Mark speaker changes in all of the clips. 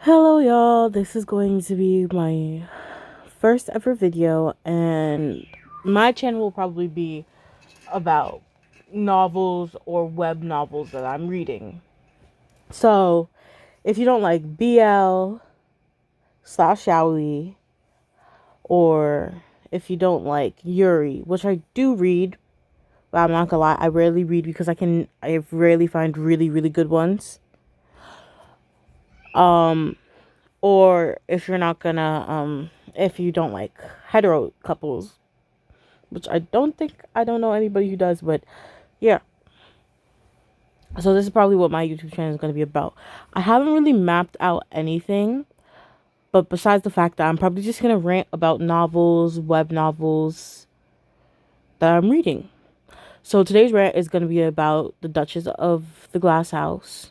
Speaker 1: Hello, y'all. This is going to be my first ever video, and my channel will probably be about novels or web novels that I'm reading. So, if you don't like BL slash yaoi, or if you don't like Yuri, which I do read, but I'm not gonna lie, I rarely read because I rarely find really good ones. Um, or if you're not gonna if you don't like hetero couples, which I don't know anybody who does, but yeah. So this is probably what my YouTube channel is going to be about. I haven't really mapped out anything, but besides the fact that I'm probably just going to rant about novels, web novels that I'm reading. So today's rant is going to be about the Duchess of the Glass House.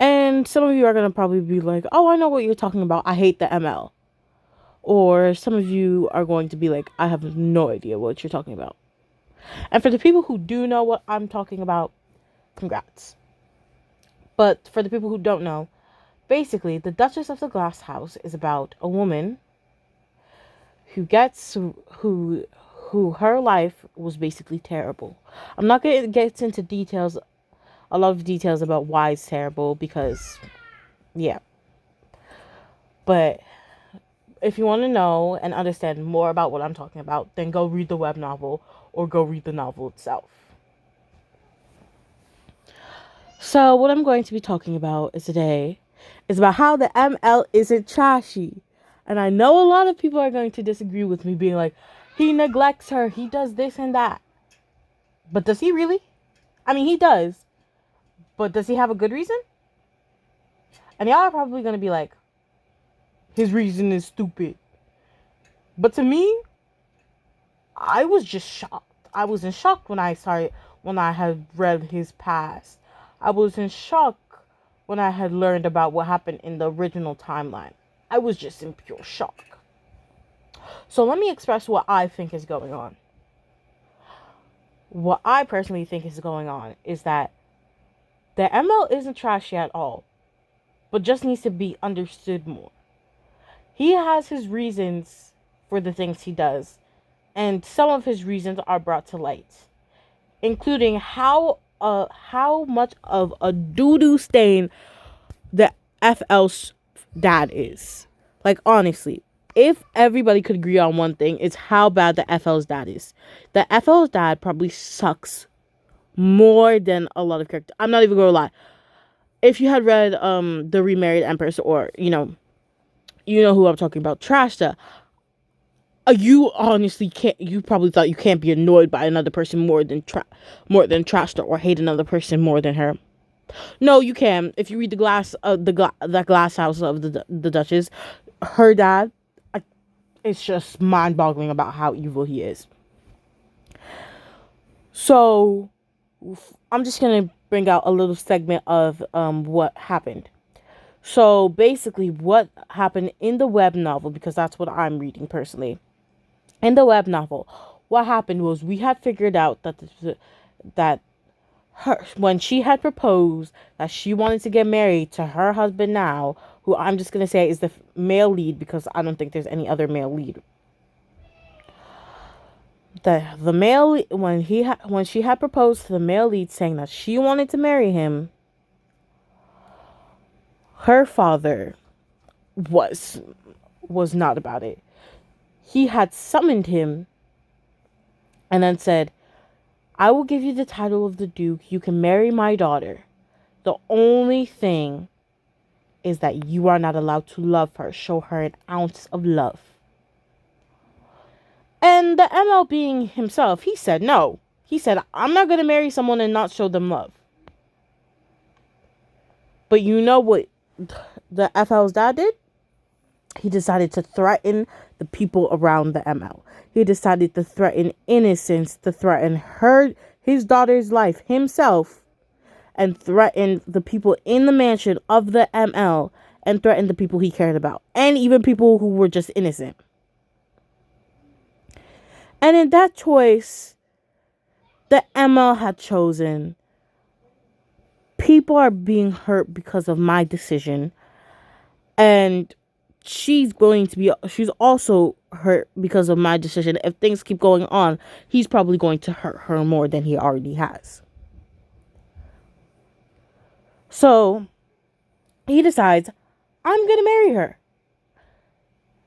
Speaker 1: And some of you are going to probably be like, "Oh, I know what you're talking about. I hate the ML." Or some of you are going to be like, "I have no idea what you're talking about." And for the people who do know what I'm talking about, congrats. But for the people who don't know, basically, the Duchess of the Glass House is about a woman who gets who her life was basically terrible. I'm not going to get into details, a lot of details about why it's terrible because, yeah. But if you want to know and understand more about what I'm talking about, then go read the web novel or go read the novel itself. So what I'm going to be talking about is about how the ML isn't trashy. And I know a lot of people are going to disagree with me, being like, he neglects her, he does this and that. But does he really? I mean, he does. But does he have a good reason? And y'all are probably going to be like, his reason is stupid. But to me, I was just shocked. I was in shock when I had read his past. I was in shock when I had learned about what happened in the original timeline. I was just in pure shock. So let me express what I think is going on. What I personally think is going on is that the ML isn't trashy at all, but just needs to be understood more. He has his reasons for the things he does, and some of his reasons are brought to light, including how much of a doo-doo stain the FL's dad is. Like, honestly, if everybody could agree on one thing, it's how bad the FL's dad is. The FL's dad probably sucks more than a lot of characters. I'm not even gonna lie. If you had read The Remarried Empress, or you know who I'm talking about, Trashta, you honestly can't. You probably thought you can't be annoyed by another person more than Trashta, or hate another person more than her. No, you can. If you read the Glass House of the Duchess, her dad, it's just mind boggling about how evil he is. So I'm just gonna bring out a little segment of what happened. So basically, what happened in the web novel, because that's what I'm reading personally. In the web novel, what happened was we had figured out that her, when she had proposed that she wanted to get married to her husband now, who I'm just gonna say is the male lead because I don't think there's any other male lead. The male, when she had proposed to the male lead saying that she wanted to marry him, her father was was not about it. He had summoned him and then said, "I will give you the title of the Duke. You can marry my daughter. The only thing is that you are not allowed to love her, show her an ounce of love." And the ML being himself, he said no. He said, "I'm not going to marry someone and not show them love." But you know what the FL's dad did? He decided to threaten the people around the ML. He decided to threaten innocence, to threaten his daughter's life himself, and threaten the people in the mansion of the ML, and threaten the people he cared about, and even people who were just innocent. And in that choice, the ML had chosen people are being hurt because of my decision, and she's also hurt because of my decision. If things keep going on, he's probably going to hurt her more than he already has. So he decides, I'm gonna marry her,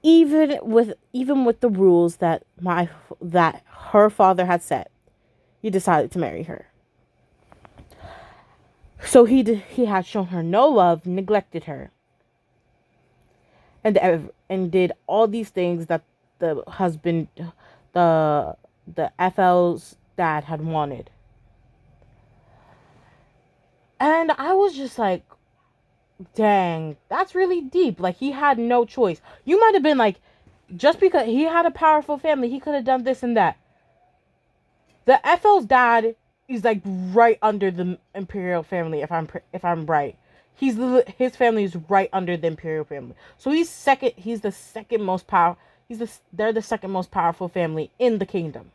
Speaker 1: even with the rules that her father had set. He decided to marry her. So he had shown her no love, neglected her, and did all these things that the husband, the the FL's dad had wanted. And I was just like, dang, that's really deep. Like, he had no choice. You might have been like, just because he had a powerful family, he could have done this and that. The FL's dad is like right under the imperial family. If I'm right, his family is right under the imperial family. So he's second. He's the second most power. They're the second most powerful family in the kingdom.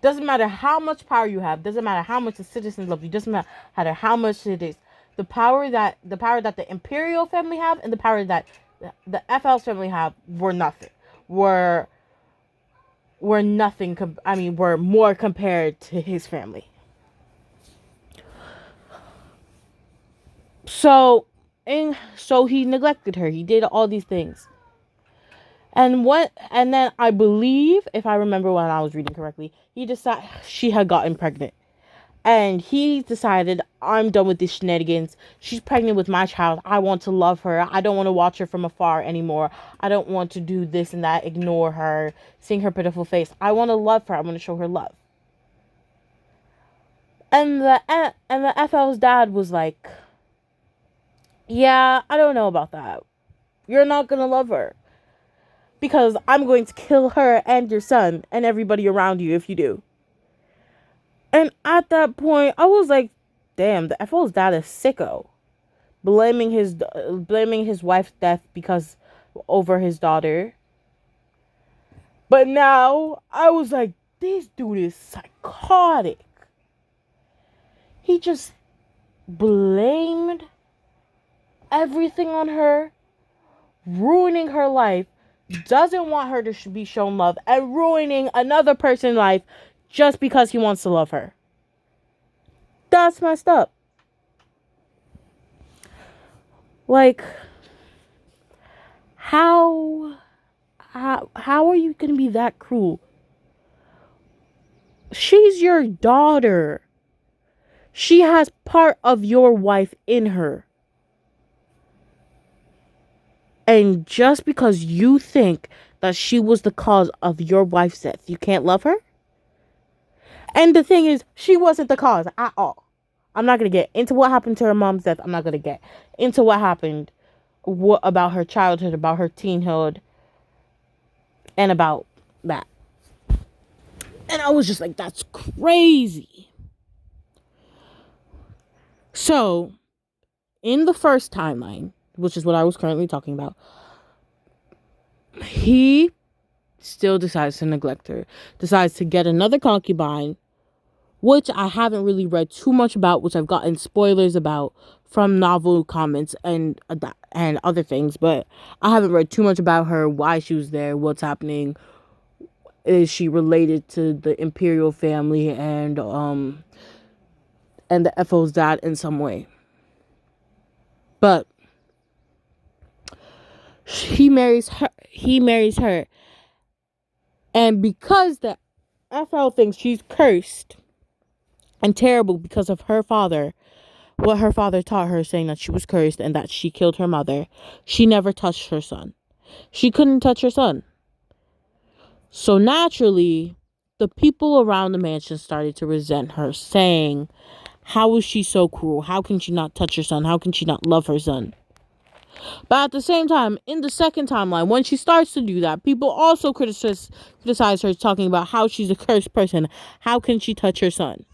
Speaker 1: Doesn't matter how much power you have. Doesn't matter how much the citizens love you. Doesn't matter how much it is. The power that the imperial family have and the power that the FL's family have were nothing. Were were nothing. Were more compared to his family. So he neglected her. He did all these things. And then I believe, if I remember when I was reading correctly, he decided she had gotten pregnant. And he decided, I'm done with these shenanigans. She's pregnant with my child. I want to love her. I don't want to watch her from afar anymore. I don't want to do this and that, ignore her, seeing her pitiful face. I want to love her. I want to show her love. And the FL's dad was like, yeah, I don't know about that. You're not going to love her. Because I'm going to kill her and your son and everybody around you if you do. And at that point, I was like, damn, the FL's dad is sicko. Blaming his wife's death because over his daughter. But now, I was like, this dude is psychotic. He just blamed everything on her, ruining her life, doesn't want her to be shown love, and ruining another person's life just because he wants to love her. That's messed up. Like, how are you gonna be that cruel? She's your daughter. She has part of your wife in her. And just because you think that she was the cause of your wife's death, you can't love her? And the thing is, she wasn't the cause at all. I'm not going to get into what happened to her mom's death. I'm not going to get into what happened about her childhood, about her teenhood, and about that. And I was just like, that's crazy. So, in the first timeline, which is what I was currently talking about, he still decides to neglect her, decides to get another concubine, which I haven't really read too much about, which I've gotten spoilers about from novel comments and other things, but I haven't read too much about her, why she was there, what's happening, is she related to the imperial family and the FO's dad in some way. But he marries her, and because the FL thinks she's cursed and terrible because of her father, what her father taught her, saying that she was cursed and that she killed her mother, she never touched her son. She couldn't touch her son. So naturally, the people around the mansion started to resent her, saying, how is she so cruel? How can she not touch her son? How can she not love her son? But at the same time, in the second timeline, when she starts to do that, people also criticize her, talking about how she's a cursed person. How can she touch her son?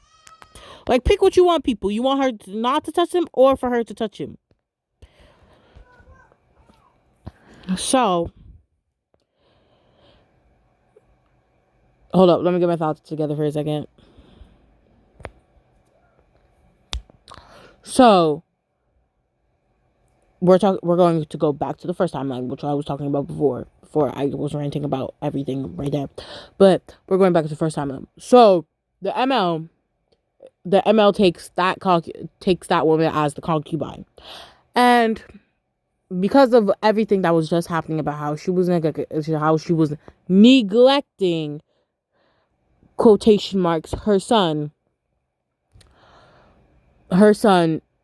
Speaker 1: Like, pick what you want, people. You want her not to touch him or for her to touch him? So, hold up. Let me get my thoughts together for a second. So we're going to go back to the first timeline, which I was talking about before I was ranting about everything right there. But we're going back to the first timeline. So the ML takes that woman as the concubine, and because of everything that was just happening about how she was neglecting, quotation marks, her son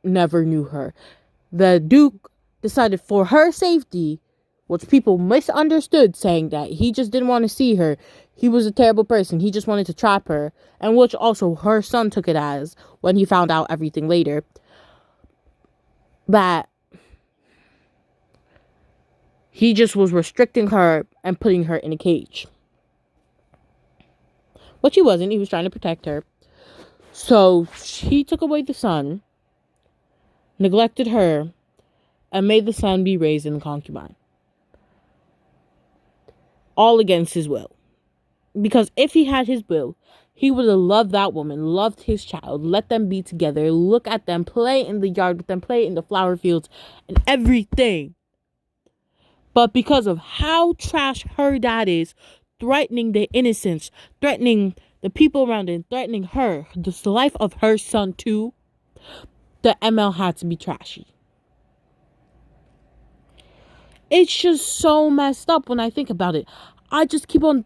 Speaker 1: never knew her. The Duke decided, for her safety, which people misunderstood, saying that he just didn't want to see her, he was a terrible person, he just wanted to trap her, and which also her son took it as, when he found out everything later, that he just was restricting her and putting her in a cage. Which he wasn't. He was trying to protect her. So he took away the son, neglected her, and made the son be raised in the concubine. All against his will. Because if he had his will, he would have loved that woman, loved his child, let them be together, look at them, play in the yard with them, play in the flower fields, and everything. But because of how trash her dad is, threatening the innocents, threatening the people around him, threatening her, the life of her son too, the ML had to be trashy. It's just so messed up when I think about it. I just keep on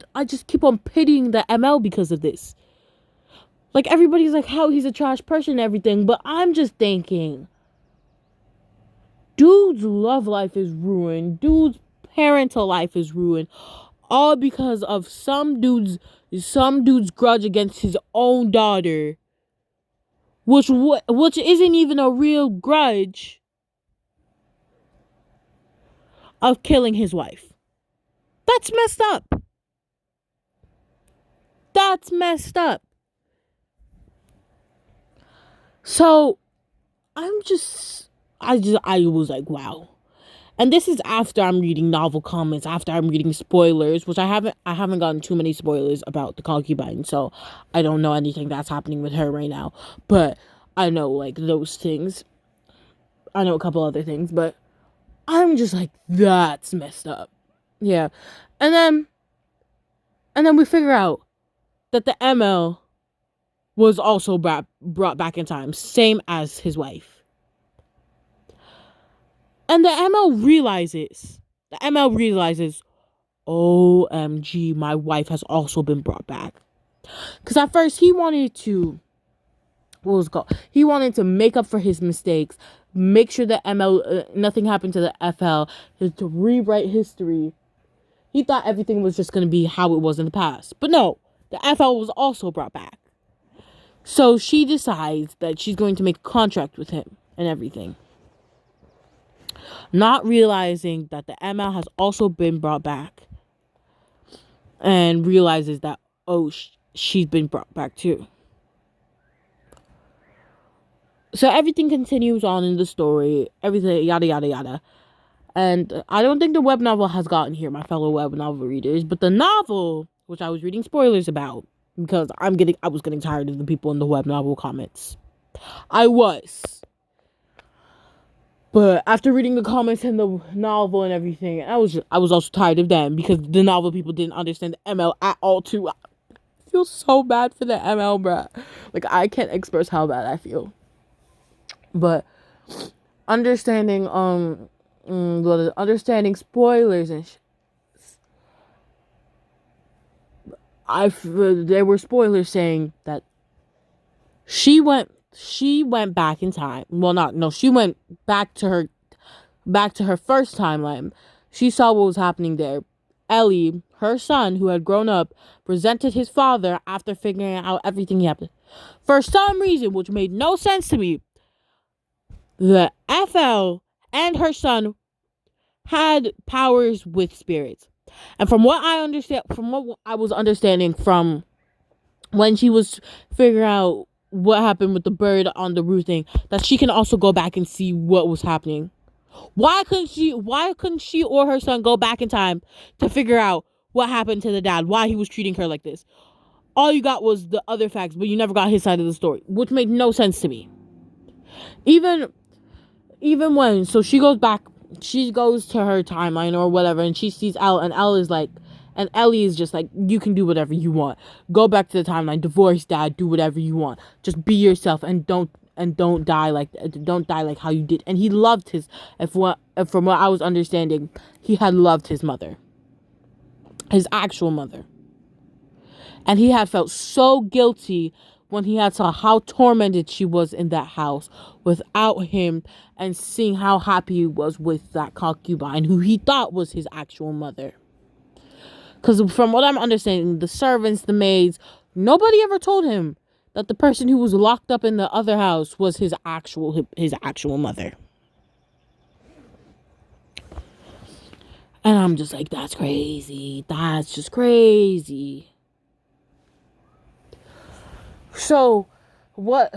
Speaker 1: pitying the ML because of this. Like, everybody's like, how he's a trash person and everything, but I'm just thinking, dude's love life is ruined. Dude's parental life is ruined. All because of some dude's grudge against his own daughter. Which isn't even a real grudge, of killing his wife. That's messed up. That's messed up. So I was like, wow. And this is after I'm reading novel comments, after I'm reading spoilers, which I haven't gotten too many spoilers about the concubine, so I don't know anything that's happening with her right now. But I know, like, those things. I know a couple other things, but I'm just like, that's messed up. Yeah. And then we figure out that the ML was also brought back in time, same as his wife. And the ML realizes, OMG, my wife has also been brought back. Because at first he wanted to, he wanted to make up for his mistakes, make sure that nothing happened to the FL, to rewrite history. He thought everything was just going to be how it was in the past. But no, the FL was also brought back. So she decides that she's going to make a contract with him and everything. Not realizing that the ML has also been brought back. And realizes that, she's been brought back too. So everything continues on in the story. Everything, yada, yada, yada. And I don't think the web novel has gotten here, my fellow web novel readers. But the novel, which I was reading spoilers about, because I was getting tired of the people in the web novel comments. I was. But after reading the comments in the novel and everything, I was also tired of them, because the novel people didn't understand the ML at all too. I feel so bad for the ML, bruh. Like, I can't express how bad I feel. But understanding spoilers and there were spoilers saying that she went back in time. Well, she went back to her first timeline. She saw what was happening there. Ellie, her son, who had grown up, presented his father after figuring out everything he happened. For some reason, which made no sense to me, the FL and her son had powers with spirits. And from what I was understanding from when she was figuring out what happened with the bird on the roof thing, that she can also go back and see what was happening. Why couldn't she or her son go back in time to figure out what happened to the dad, why he was treating her like this? All you got was the other facts, but you never got his side of the story, which made no sense to me. Even when, so she goes back, she goes to her timeline or whatever, and she sees Elle, and Elle is like, and Ellie is just like, you can do whatever you want. Go back to the timeline, divorce dad, do whatever you want. Just be yourself and don't die like how you did. And he loved if from what I was understanding, he had loved his mother, his actual mother. And he had felt so guilty when he had saw how tormented she was in that house without him, and seeing how happy he was with that concubine who he thought was his actual mother. Because from what I'm understanding, the servants, the maids, nobody ever told him that the person who was locked up in the other house was his actual mother. And I'm just like, that's crazy. That's just crazy. So, what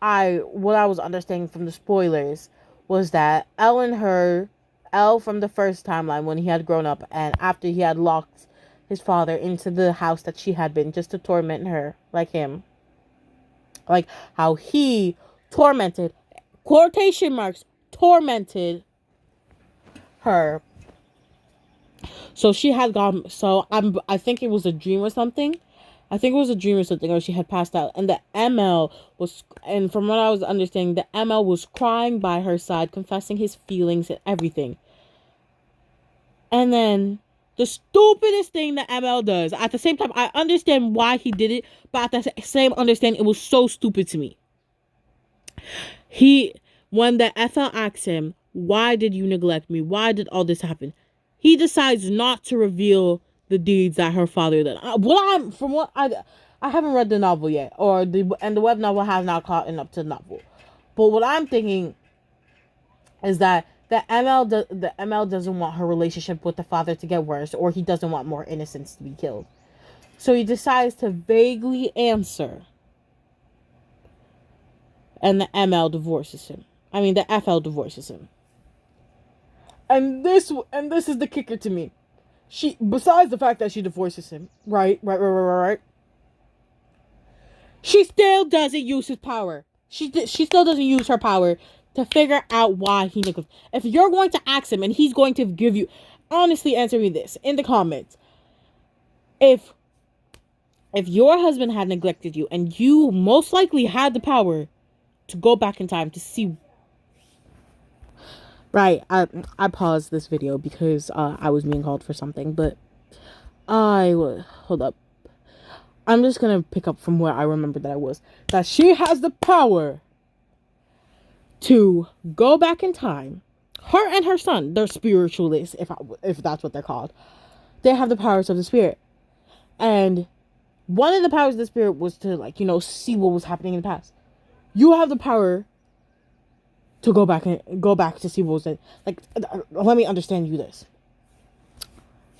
Speaker 1: I was understanding from the spoilers was that Elle from the first timeline, when he had grown up and after he had locked his father into the house that she had been just to torment her, like him. Like how he tormented, quotation marks, tormented her. So she had gone, I think it was a dream or something. Or she had passed out. And the ML was, and from what I was understanding, the ML was crying by her side, confessing his feelings and everything. And then the stupidest thing that ML does, at the same time, I understand why he did it, but at the same understanding, it was so stupid to me. When the FL asks him, why did you neglect me? Why did all this happen? He decides not to reveal the deeds that her father did. I haven't read the novel yet, and the web novel has not caught up to the novel. But what I'm thinking is that the ML doesn't want her relationship with the father to get worse, or he doesn't want more innocents to be killed. So he decides to vaguely answer, and the ML divorces him. I mean, the FL divorces him. And this is the kicker to me. She, besides the fact that she divorces him, right, she still doesn't use his power. She still doesn't use her power to figure out why he neglected. If you're going to ask him and he's going to give you, honestly, answer me this in the comments. If your husband had neglected you and you most likely had the power to go back in time to see. Right, I paused this video because I was being called for something, but hold up. I'm just gonna pick up from where I remember that she has the power to go back in time. Her and her son, they're spiritualists, if that's what they're called. They have the powers of the spirit, and one of the powers of the spirit was to see what was happening in the past. You have the power to go back to see what was in. Let me understand you this.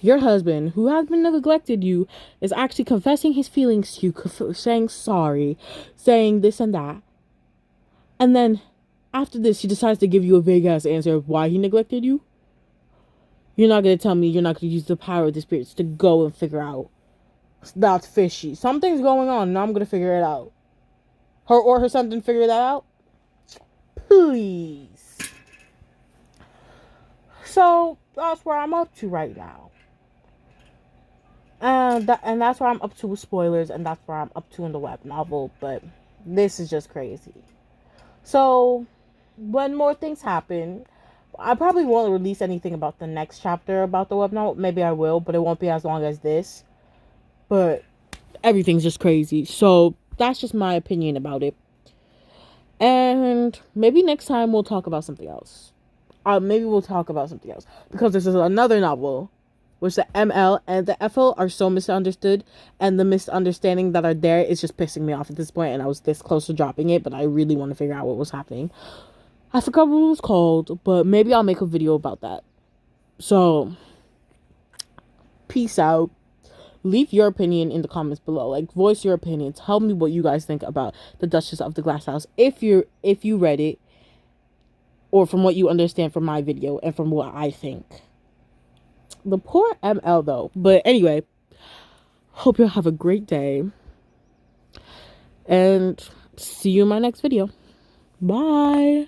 Speaker 1: Your husband, who has been neglected you, is actually confessing his feelings to you, saying sorry, saying this and that. And then, after this, he decides to give you a vague-ass answer of why he neglected you. You're not going to tell me you're not going to use the power of the spirits to go and figure out. That's fishy. Something's going on, and I'm going to figure it out. Her son didn't figure that out? Please. So that's where I'm up to right now, and that's where I'm up to with spoilers, and that's where I'm up to in the web novel. But this is just crazy. So when more things happen, I probably won't release anything about the next chapter about the web novel. Maybe I will, but it won't be as long as this. But everything's just crazy. So that's just my opinion about it. And maybe next time we'll talk about something else. Because this is another novel, which the ML and the FL are so misunderstood, and the misunderstanding that are there is just pissing me off at this point, and I was this close to dropping it, but I really want to figure out what was happening. I forgot what it was called, but maybe I'll make a video about that. So, peace out. Leave your opinion in the comments below. Voice your opinion. Tell me what you guys think about the Duchess of the Glass House. If you read it, or from what you understand from my video and from what I think. The poor ML though. But anyway, hope you have a great day, and see you in my next video. Bye.